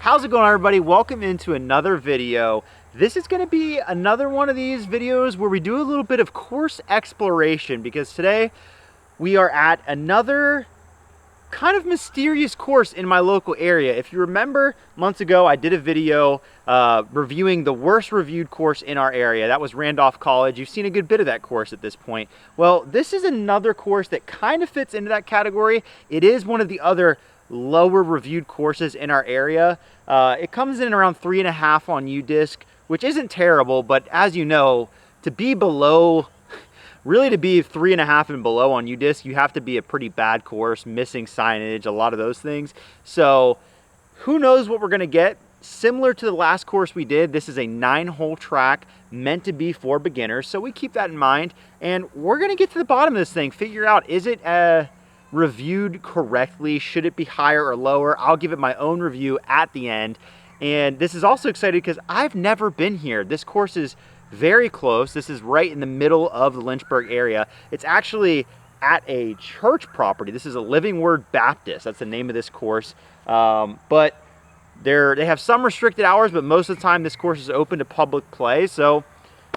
How's it going, everybody? Welcome into another video. This is going to be another one of these videos where we do a little bit of course exploration, because today we are at another kind of mysterious course in my local area. If you remember, months ago I did a video reviewing the worst reviewed course in our area. That was Randolph College. You've seen a good bit of that course at this point. Well, this is another course that kind of fits into that category. It is one of the other lower reviewed courses in our area. It comes in around 3.5 on UDisc, which isn't terrible, but as you know, to be below, really to be 3.5 and below on UDisc, you have to be a pretty bad course, missing signage, a lot of those things. So who knows what we're gonna get. Similar to the last course we did, this is a 9-hole track meant to be for beginners, so we keep that in mind, and we're gonna get to the bottom of this thing, figure out, is it reviewed correctly? Should it be higher or lower? I'll give it my own review at the end. And this is also exciting because I've never been here. This course is very close. This is right in the middle of the Lynchburg area. It's actually at a church property. This is a Living Word Baptist. That's the name of this course. But they have some restricted hours, but most of the time this course is open to public play. So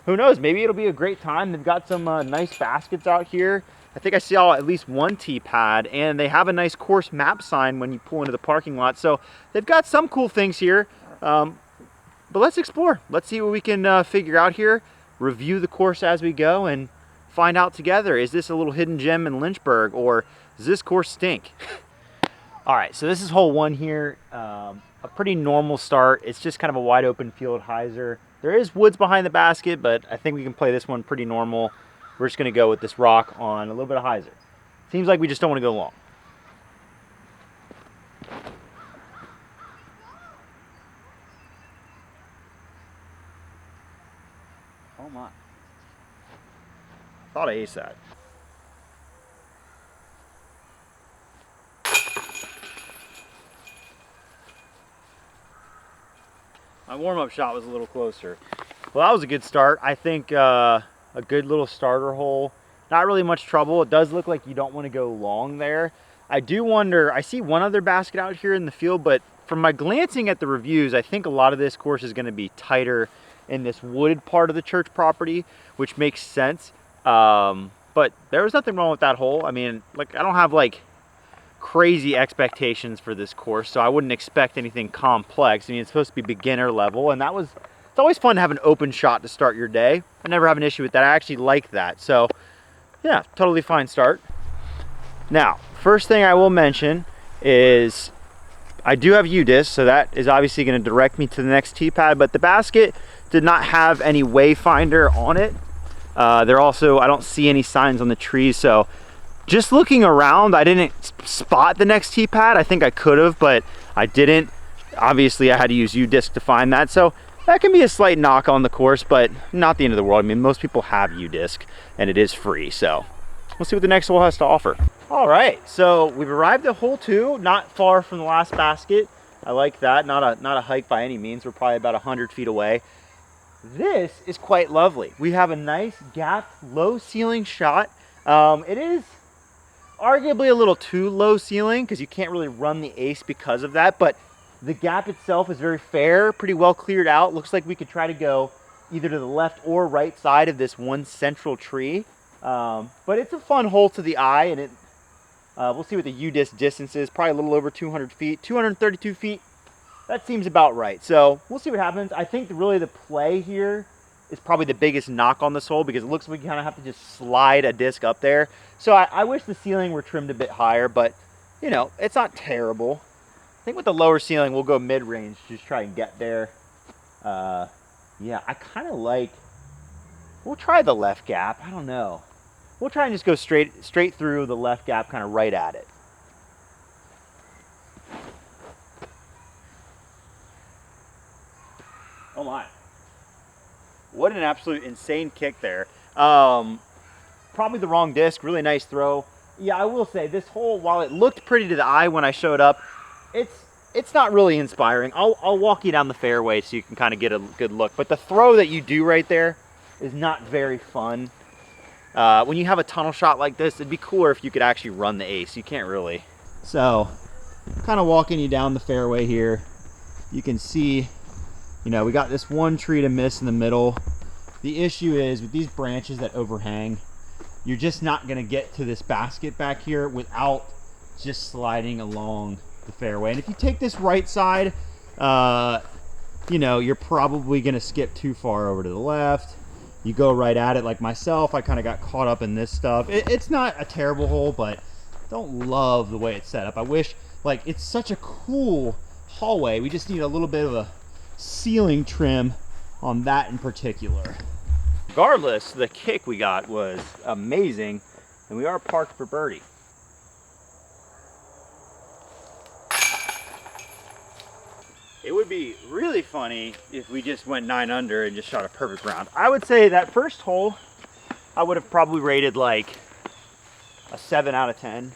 who knows? Maybe it'll be a great time. They've got some nice baskets out here. I think I saw at least one tee pad, and they have a nice course map sign when you pull into the parking lot. So they've got some cool things here, but let's explore. Let's see what we can figure out here, review the course as we go, and find out together. Is this a little hidden gem in Lynchburg, or does this course stink? All right, so this is hole 1 here. A pretty normal start. It's just kind of a wide open field hyzer. There is woods behind the basket, but I think we can play this one pretty normal. We're just going to go with this rock on a little bit of hyzer. Seems like we just don't want to go long. Oh my. Thought I aced that. My warm-up shot was a little closer. Well, that was a good start. I think a good little starter hole. Not really much trouble. It does look like you don't want to go long there. I do wonder, I see one other basket out here in the field, but from my glancing at the reviews, I think a lot of this course is going to be tighter in this wooded part of the church property, which makes sense. But there was nothing wrong with that hole. I mean, like, I don't have like crazy expectations for this course, so I wouldn't expect anything complex. I mean, it's supposed to be beginner level, and it's always fun to have an open shot to start your day. I never have an issue with that. I actually like that. So yeah, totally fine start. Now, first thing I will mention is I do have UDisc, so that is obviously going to direct me to the next tee pad, but the basket did not have any wayfinder on it. I don't see any signs on the trees, so just looking around, I didn't spot the next tee pad. I think I could have, but I didn't. Obviously, I had to use UDisc to find that, so that can be a slight knock on the course, but not the end of the world. I mean, most people have UDisc, and it is free, so we'll see what the next hole has to offer. All right, so we've arrived at hole 2, not far from the last basket. I like that. Not a hike by any means. We're probably about 100 feet away. This is quite lovely. We have a nice gap, low ceiling shot. It is arguably a little too low ceiling because you can't really run the ace because of that, but the gap itself is very fair, pretty well cleared out. Looks like we could try to go either to the left or right side of this one central tree. But it's a fun hole to the eye, and we'll see what the UDisc distance is. Probably a little over 200 feet, 232 feet. That seems about right. So we'll see what happens. I think really the play here is probably the biggest knock on this hole, because it looks like we kind of have to just slide a disc up there. So I wish the ceiling were trimmed a bit higher, but you know, it's not terrible. I think with the lower ceiling, we'll go mid-range, just try and get there. Yeah, I kind of like, we'll try the left gap. I don't know. We'll try and just go straight through the left gap, kind of right at it. Oh my. What an absolute insane kick there. Probably the wrong disc, really nice throw. Yeah, I will say this hole, while it looked pretty to the eye when I showed up, it's not really inspiring. I'll walk you down the fairway so you can kind of get a good look. But the throw that you do right there is not very fun. When you have a tunnel shot like this, it'd be cooler if you could actually run the ace. You can't really. So, kind of walking you down the fairway here. you can see, you know, we got this one tree to miss in the middle. The issue is with these branches that overhang, you're just not gonna get to this basket back here without just sliding along the fairway. And if you take this right side, you know, you're probably gonna skip too far over to the left. You go right at it like myself. I kind of got caught up in this stuff. It's not a terrible hole, but don't love the way it's set up. I wish, like, it's such a cool hallway. We just need a little bit of a ceiling trim on that in particular. Regardless, the kick we got was amazing, and we are parked for birdie. It would be really funny if we just went 9 under and just shot a perfect round. I would say that first hole, I would have probably rated like a 7 out of 10.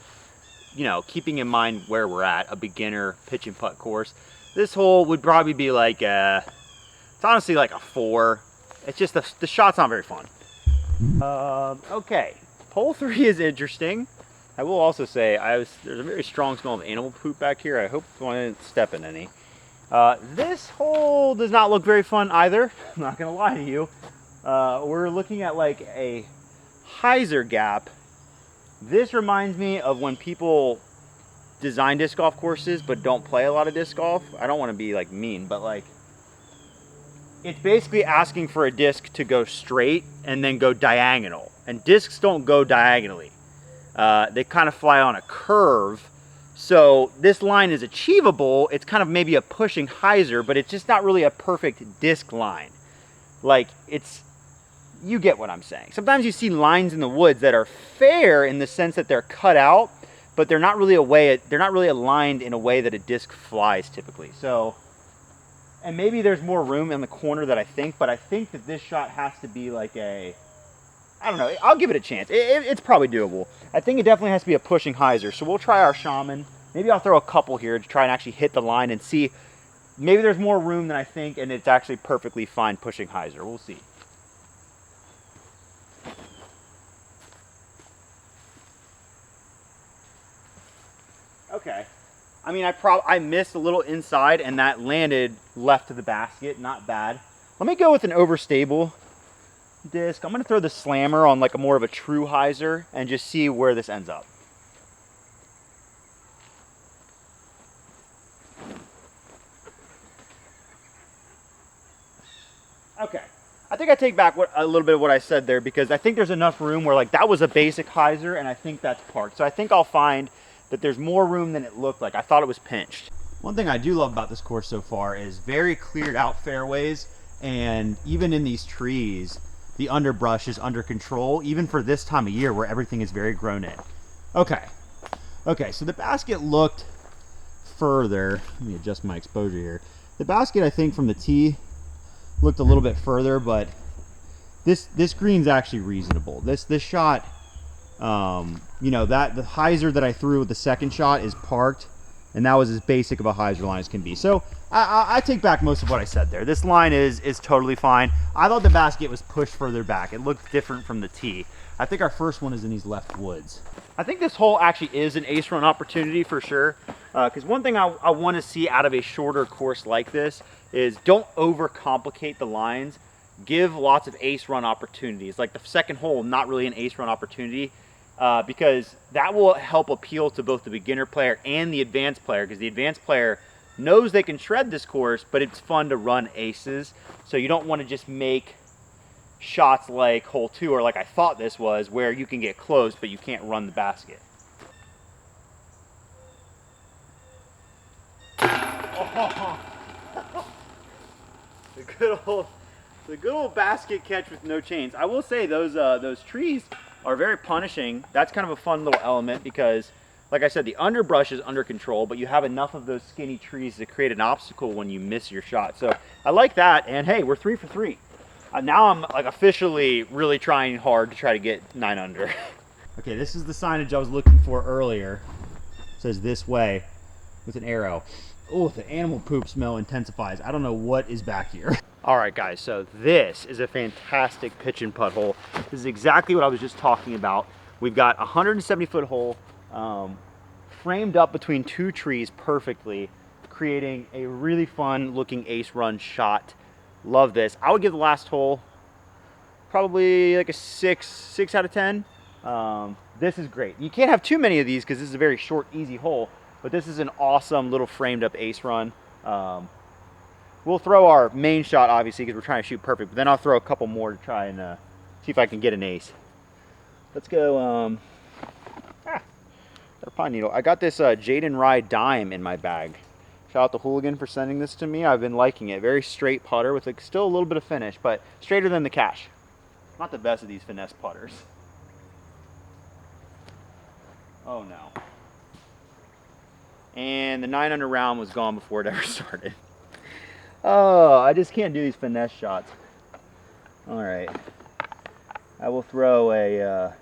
You know, keeping in mind where we're at, a beginner pitch and putt course. This hole would probably be like it's honestly like a 4. It's just the shot's not very fun. Okay, hole 3 is interesting. I will also say there's a very strong smell of animal poop back here. I hope I didn't step in any. This hole does not look very fun either. I'm not gonna lie to you. We're looking at like a hyzer gap. This reminds me of when people design disc golf courses but don't play a lot of disc golf. I don't want to be like mean, but like it's basically asking for a disc to go straight and then go diagonal. And discs don't go diagonally. They kind of fly on a curve. So this line is achievable. It's kind of maybe a pushing hyzer, but it's just not really a perfect disc line. Like you get what I'm saying. Sometimes you see lines in the woods that are fair in the sense that they're cut out, but they're not really aligned in a way that a disc flies typically. So, and maybe there's more room in the corner that I think, but I think that this shot has to be like I don't know, I'll give it a chance. It's probably doable. I think it definitely has to be a pushing hyzer. So we'll try our shaman. Maybe I'll throw a couple here to try and actually hit the line and see. Maybe there's more room than I think and it's actually perfectly fine pushing hyzer. We'll see. Okay. I mean, I missed a little inside and that landed left of the basket. Not bad. Let me go with an overstable disc. I'm going to throw the slammer on like a more of a true hyzer and just see where this ends up. Okay. I think I take back a little bit of what I said there because I think there's enough room where like that was a basic hyzer and I think that's parked. So I think I'll find that there's more room than it looked like. I thought it was pinched. One thing I do love about this course so far is very cleared out fairways, and even in these trees, the underbrush is under control, even for this time of year where everything is very grown in. Okay, so the basket looked further. Let me adjust my exposure here. The basket, I think, from the tee looked a little bit further, but this green's actually reasonable. This shot, you know, that the hyzer that I threw with the second shot is parked, and that was as basic of a hyzer line as can be. So I take back most of what I said there. This line is totally fine. I thought the basket was pushed further back. It looked different from the tee. I think our first one is in these left woods. I think this hole actually is an ace run opportunity for sure. Because one thing I want to see out of a shorter course like this is don't overcomplicate the lines. Give lots of ace run opportunities. Like the second hole, not really an ace run opportunity. Because that will help appeal to both the beginner player and the advanced player, because the advanced player knows they can shred this course, but it's fun to run aces. So you don't want to just make shots like hole 2 or like I thought this was, where you can get close but you can't run the basket. Oh. The good old basket catch with no chains. I will say those trees are very punishing. That's kind of a fun little element because, like I said, the underbrush is under control, but you have enough of those skinny trees to create an obstacle when you miss your shot. So I like that, and hey, we're 3 for 3. Now I'm like officially really trying hard to try to get 9 under. Okay, this is the signage I was looking for earlier. It says this way with an arrow. Oh, the animal poop smell intensifies. I don't know what is back here. All right, guys, so this is a fantastic pitch and putt hole. This is exactly what I was just talking about. We've got a 170-foot hole framed up between 2 trees perfectly. creating a really fun looking ace run shot. Love this. I would give the last hole probably like a 6 out of 10. This is great. You can't have too many of these because this is a very short, easy hole, but this is an awesome little framed up ace run. We'll throw our main shot, obviously, because we're trying to shoot perfect, but then I'll throw a couple more to try and see if I can get an ace. Let's go, pine needle. I got this Jaden Rye dime in my bag. Shout out to Hooligan for sending this to me. I've been liking it. Very straight putter with like still a little bit of finish, but straighter than the Cash. Not the best of these finesse putters. Oh no. And the 9 under round was gone before it ever started. Oh, I just can't do these finesse shots. All right. I will throw a,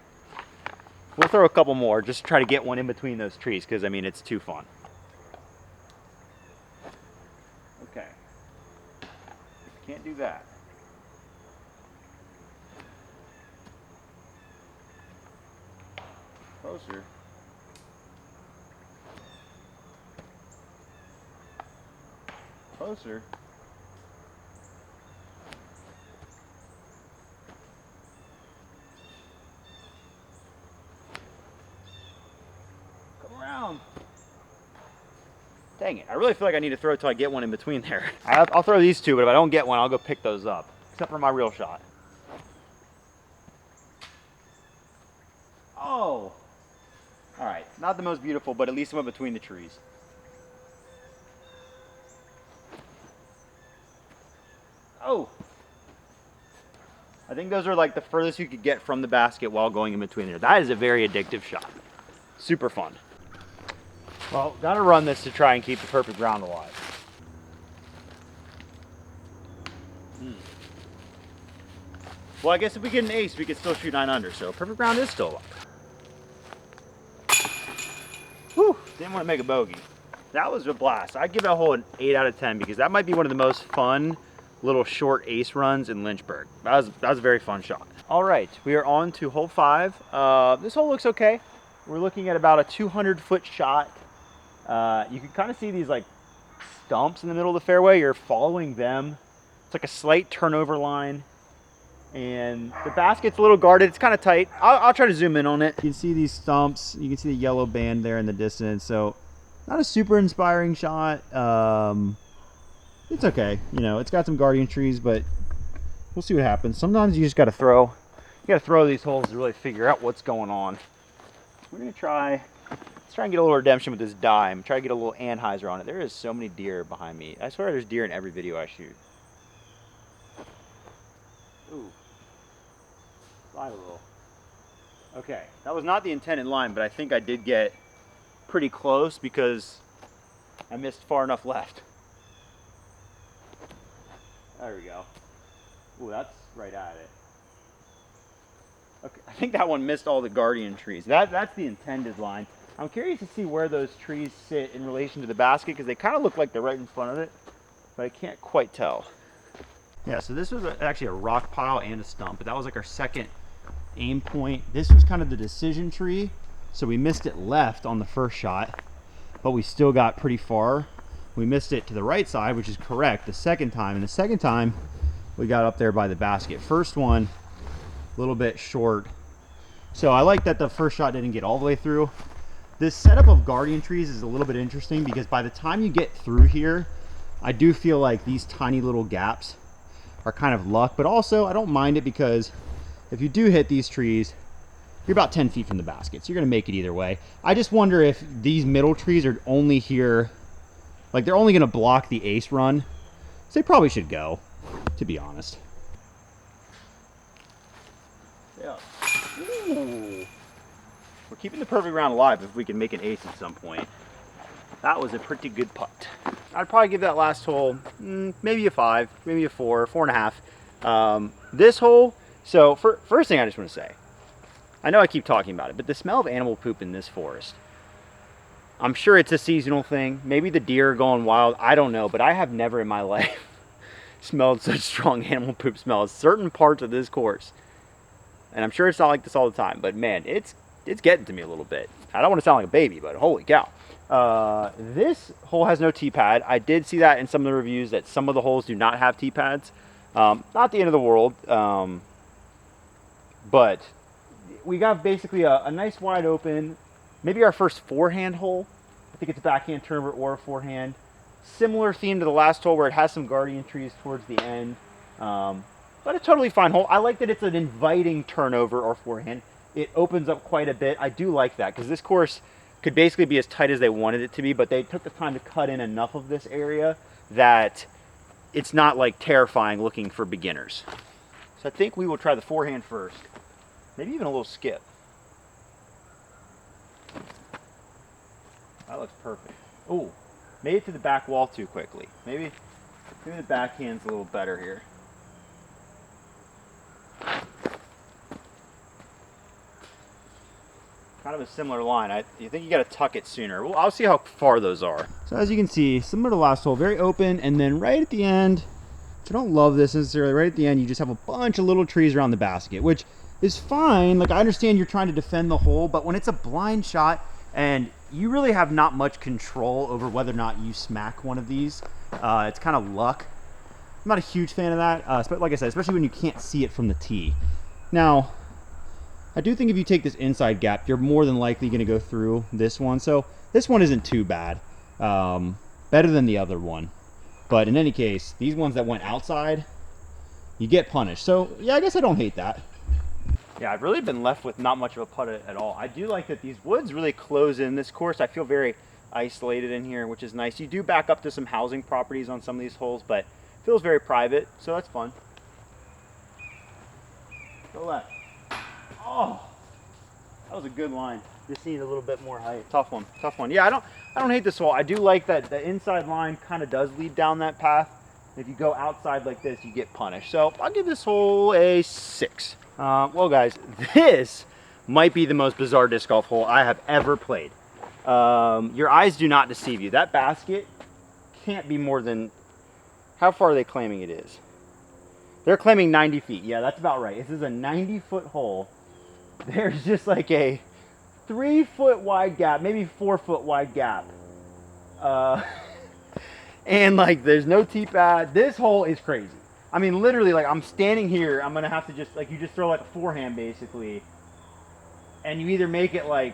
we'll throw a couple more, just try to get one in between those trees, because I mean, it's too fun. Okay. Can't do that. Closer. Closer. Come around. Dang it. I really feel like I need to throw till I get one in between there. I'll throw these two, but if I don't get one, I'll go pick those up. Except for my real shot. Oh. All right. Not the most beautiful, but at least it went between the trees. Oh. I think those are like the furthest you could get from the basket while going in between there. That is a very addictive shot. Super fun. Well, gotta run this to try and keep the perfect round alive. Well, I guess if we get an ace, we could still shoot 9 under, so perfect round is still alive. Whew, didn't want to make a bogey. That was a blast. I'd give that hole an 8 out of 10 because that might be one of the most fun little short ace runs in Lynchburg. That was a very fun shot. All right, we are on to hole 5. This hole looks okay. We're looking at about a 200-foot shot. You can kind of see these like stumps in the middle of the fairway. You're following them. It's like a slight turnover line. And the basket's a little guarded. It's kind of tight. I'll try to zoom in on it. You can see these stumps. You can see the yellow band there in the distance. So not a super inspiring shot. It's okay. You know, it's got some guardian trees, but we'll see what happens. Sometimes you just got to throw. You got to throw these holes to really figure out what's going on. We're going to try. Let's try and get a little redemption with this dime. Try to get a little Anheuser on it. There is so many deer behind me. I swear there's deer in every video I shoot. Ooh. Slide a little. Okay, that was not the intended line, but I think I did get pretty close because I missed far enough left. There we go. Ooh, that's right at it. Okay, I think that one missed all the guardian trees. That's the intended line. I'm curious to see where those trees sit in relation to the basket because they kind of look like they're right in front of it, but I can't quite tell. Yeah, so this was actually a rock pile and a stump, but that was like our second aim point. This was kind of the decision tree, so we missed it left on the first shot, but we still got pretty far. We missed it to the right side, which is correct, the second time, and the second time we got up there by the basket. First one, a little bit short. So I like that the first shot didn't get all the way through. This setup of guardian trees is a little bit interesting because by the time you get through here, I do feel like these tiny little gaps are kind of luck, but also I don't mind it because if you do hit these trees, you're about 10 feet from the basket, so you're gonna make it either way. I just wonder if these middle trees are only here, like they're only gonna block the ace run. So they probably should go, to be honest. Yeah. Ooh. We're keeping the perfect round alive if we can make an ace at some point. That was a pretty good putt. I'd probably give that last hole maybe a 5, maybe a 4, 4.5. This hole, so first thing I just want to say, I know I keep talking about it, but the smell of animal poop in this forest, I'm sure it's a seasonal thing. Maybe the deer are going wild. I don't know, but I have never in my life smelled such strong animal poop smells. Certain parts of this course, and I'm sure it's not like this all the time, but man, it's getting to me a little bit. I don't want to sound like a baby, but holy cow. This hole has no tee pad. I did see that in some of the reviews that some of the holes do not have tee pads. Not the end of the world, but we got basically a nice wide open, maybe our first forehand hole. I think it's a backhand turnover or a forehand. Similar theme to the last hole where it has some guardian trees towards the end. But a totally fine hole. I like that it's an inviting turnover or forehand. It opens up quite a bit. I do like that because this course could basically be as tight as they wanted it to be, but they took the time to cut in enough of this area that it's not like terrifying looking for beginners. So I think we will try the forehand first. Maybe even a little skip. That looks perfect. Oh, made it to the back wall too quickly. Maybe the backhand's a little better here. Kind of a similar line. You think you got to tuck it sooner. Well, I'll see how far those are. So as you can see, similar to last hole, very open, and then right at the end, which I don't love this necessarily, right at the end, you just have a bunch of little trees around the basket, which is fine. Like, I understand you're trying to defend the hole, but when it's a blind shot and you really have not much control over whether or not you smack one of these, it's kind of luck. I'm not a huge fan of that, but like I said, especially when you can't see it from the tee. Now, I do think if you take this inside gap, you're more than likely going to go through this one. So this one isn't too bad. Better than the other one. But in any case, these ones that went outside, you get punished. So yeah, I guess I don't hate that. Yeah, I've really been left with not much of a putt at all. I do like that these woods really close in this course. I feel very isolated in here, which is nice. You do back up to some housing properties on some of these holes, but it feels very private, so that's fun. Go left. Oh, that was a good line. Just needed a little bit more height. Tough one, tough one. Yeah, I don't hate this hole. I do like that the inside line kind of does lead down that path. If you go outside like this, you get punished. So I'll give this hole a 6. Well, guys, this might be the most bizarre disc golf hole I have ever played. Your eyes do not deceive you. That basket can't be more than, how far are they claiming it is? They're claiming 90 feet. Yeah, that's about right. This is a 90-foot hole. There's just like a 3-foot wide gap, maybe 4-foot wide gap. And like there's no tee pad. This hole is crazy. I mean, literally, like I'm standing here, I'm gonna have to just, like, you just throw like a forehand basically. And you either make it like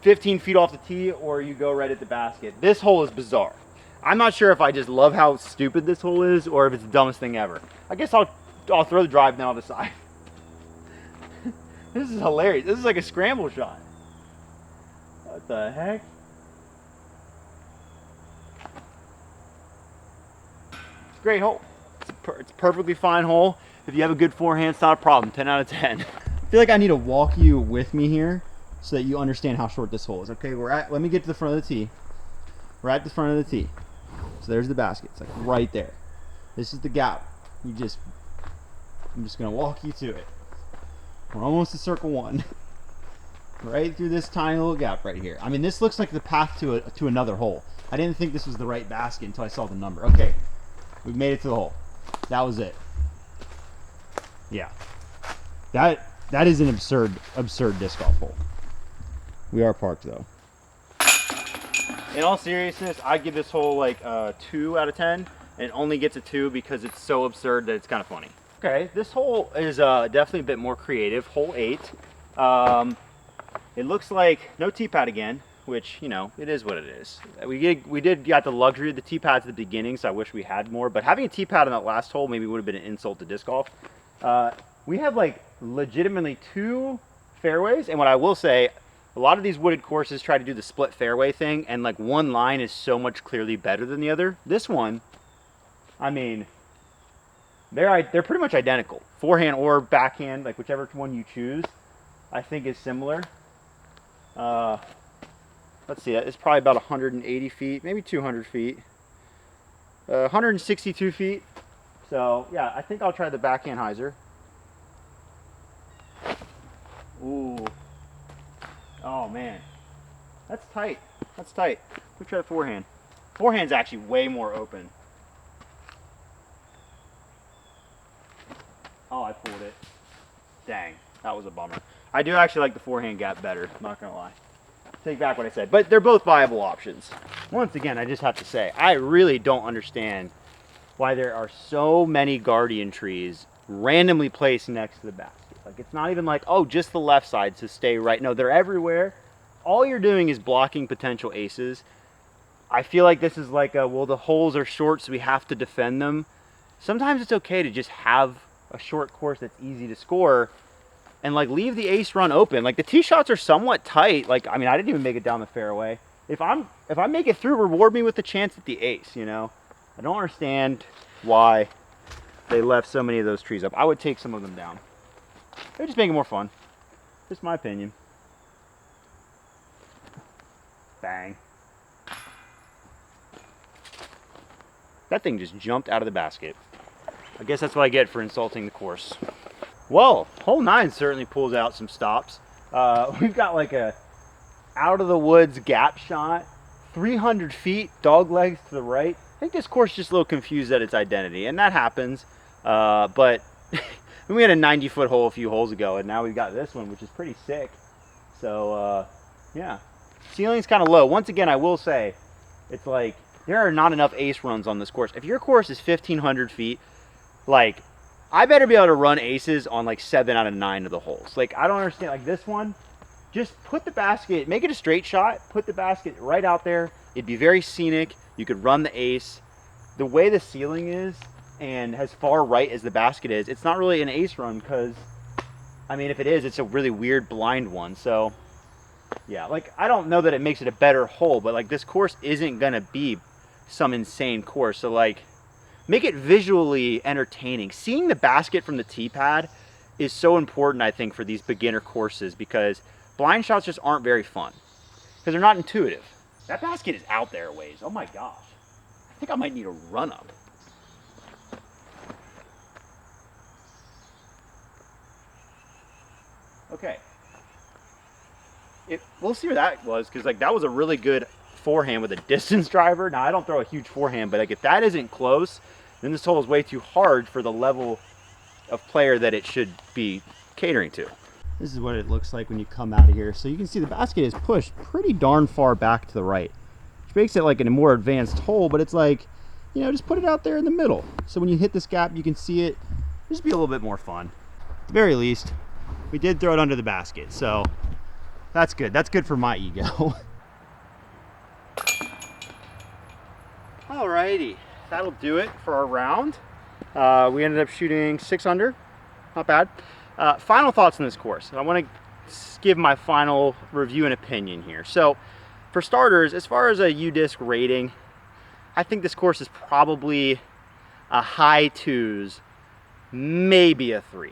15 feet off the tee or you go right at the basket. This hole is bizarre. I'm not sure if I just love how stupid this hole is or if it's the dumbest thing ever. I guess I'll throw the drive now on the side. This is hilarious. This is like a scramble shot. What the heck? It's a great hole. It's a perfectly fine hole. If you have a good forehand, it's not a problem. 10 out of 10. I feel like I need to walk you with me here so that you understand how short this hole is. Okay, let me get to the front of the tee. We're at the front of the tee. So there's the basket. It's like right there. This is the gap. I'm just gonna walk you to it. We're almost to circle 1. Right through this tiny little gap right here. I mean, this looks like the path to another hole. I didn't think this was the right basket until I saw the number. Okay, we made it to the hole. That was it. Yeah, that is an absurd disc golf hole. We are parked though. In all seriousness, I'd give this hole like a 2 out of 10. And it only gets a 2 because it's so absurd that it's kind of funny. Okay, this hole is definitely a bit more creative. Hole 8. It looks like no tee pad again, which, you know, it is what it is. We did got the luxury of the tee pads at the beginning, so I wish we had more. But having a tee pad on that last hole maybe would have been an insult to disc golf. We have like legitimately 2 fairways, and what I will say, a lot of these wooded courses try to do the split fairway thing, and like one line is so much clearly better than the other. This one, I mean, they're pretty much identical. Forehand or backhand, like whichever one you choose, I think is similar. Let's see, it's probably about 180 feet, maybe 200 feet. 162 feet. So yeah, I think I'll try the backhand hyzer. Ooh. Oh man, that's tight. That's tight. Let me try the forehand. Forehand's actually way more open. Oh, I pulled it. Dang, that was a bummer. I do actually like the forehand gap better, I'm not gonna lie. take back what I said. But they're both viable options. Once again, I just have to say, I really don't understand why there are so many guardian trees randomly placed next to the basket. Like, it's not even like, oh, just the left side to stay right. No, they're everywhere. All you're doing is blocking potential aces. I feel like this is like a, well, the holes are short, so we have to defend them. Sometimes it's okay to just have a short course that's easy to score and like leave the ace run open. Like, the tee shots are somewhat tight. Like, I mean, I didn't even make it down the fairway. If I make it through, reward me with the chance at the ace, you know? I don't understand why they left so many of those trees up. I would take some of them down. They just make it more fun. Just my opinion. Bang. That thing just jumped out of the basket. I guess that's what I get for insulting the course. Well, hole 9 certainly pulls out some stops. We've got like a out of the woods gap shot, 300 feet, dog legs to the right. I think this course is just a little confused at its identity, and that happens. But we had a 90-foot hole a few holes ago, and now we've got this one, which is pretty sick. So, yeah. Ceiling's kind of low. Once again, I will say, it's like, there are not enough ace runs on this course. If your course is 1,500 feet, like, I better be able to run aces on like 7 out of 9 of the holes. Like, I don't understand. Like, this one, just put the basket, make it a straight shot, put the basket right out there. It'd be very scenic. You could run the ace. The way the ceiling is and as far right as the basket is, it's not really an ace run because, I mean, if it is, it's a really weird blind one. So, yeah, like, I don't know that it makes it a better hole, but like, this course isn't going to be some insane course. So, like, make it visually entertaining. Seeing the basket from the tee pad is so important, I think, for these beginner courses because blind shots just aren't very fun because they're not intuitive. That basket is out there a ways. Oh my gosh. I think I might need a run up. Okay. We'll see where that was because like that was a really good forehand with a distance driver. Now I don't throw a huge forehand, but like if that isn't close, then this hole is way too hard for the level of player that it should be catering to. This is what it looks like when you come out of here. So you can see the basket is pushed pretty darn far back to the right, which makes it like a more advanced hole, but it's like, you know, just put it out there in the middle. So when you hit this gap, you can see it. Just be a little bit more fun. At the very least, we did throw it under the basket, so that's good. That's good for my ego. Alrighty, that'll do it for our round. We ended up shooting 6 under, not bad. Final thoughts on this course. I want to give my final review and opinion here. So, for starters, as far as a UDisc rating, I think this course is probably a high 2s, maybe a 3.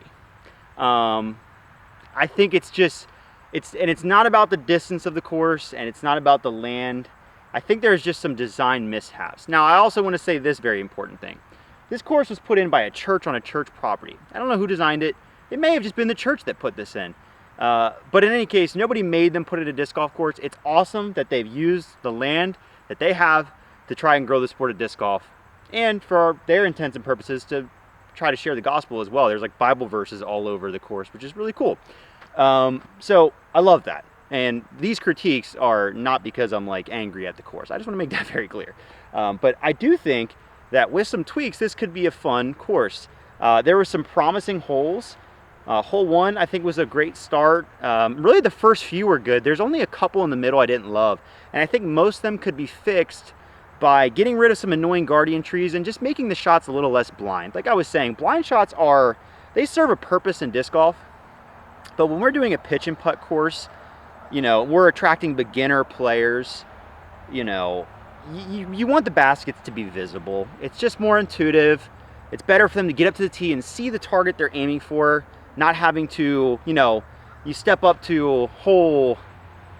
I think it's just, it's not about the distance of the course, and it's not about the land. I think there's just some design mishaps. Now, I also want to say this very important thing. This course was put in by a church on a church property. I don't know who designed it. It may have just been the church that put this in. But in any case, nobody made them put it in a disc golf course. It's awesome that they've used the land that they have to try and grow the sport of disc golf. And for their intents and purposes to try to share the gospel as well. There's like Bible verses all over the course, which is really cool. So I love that. And these critiques are not because I'm like angry at the course. I just want to make that very clear. But I do think that with some tweaks, this could be a fun course. There were some promising holes. Hole 1, I think, was a great start. Really, the first few were good. There's only a couple in the middle I didn't love. And I think most of them could be fixed by getting rid of some annoying guardian trees and just making the shots a little less blind. Like I was saying, blind shots they serve a purpose in disc golf. But when we're doing a pitch and putt course, you know, we're attracting beginner players, you know, you want the baskets to be visible. It's just more intuitive. It's better for them to get up to the tee and see the target they're aiming for, not having to, you know, you step up to hole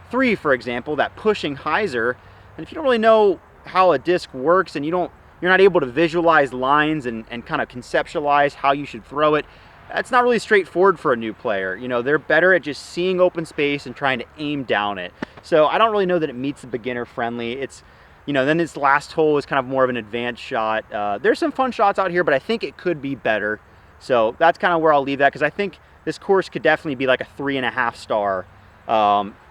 3, for example, that pushing hyzer, and if you don't really know how a disc works and you're not able to visualize lines and kind of conceptualize how you should throw it, that's not really straightforward for a new player. You know, they're better at just seeing open space and trying to aim down it. So I don't really know that it meets the beginner friendly. It's, you know, then this last hole is kind of more of an advanced shot. There's some fun shots out here, but I think it could be better. So that's kind of where I'll leave that because I think this course could definitely be like a 3.5 star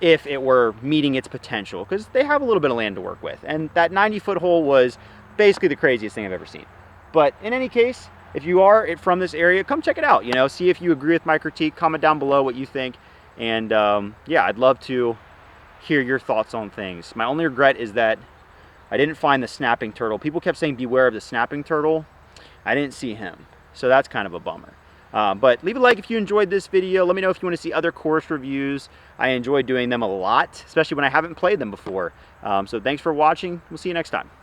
if it were meeting its potential, because they have a little bit of land to work with. And that 90-foot hole was basically the craziest thing I've ever seen. But in any case, if you are from this area, come check it out. You know, see if you agree with my critique. Comment down below what you think. And yeah, I'd love to hear your thoughts on things. My only regret is that I didn't find the snapping turtle. People kept saying beware of the snapping turtle. I didn't see him, so that's kind of a bummer. But leave a like if you enjoyed this video. Let me know if you want to see other course reviews. I enjoy doing them a lot, especially when I haven't played them before. So thanks for watching. We'll see you next time.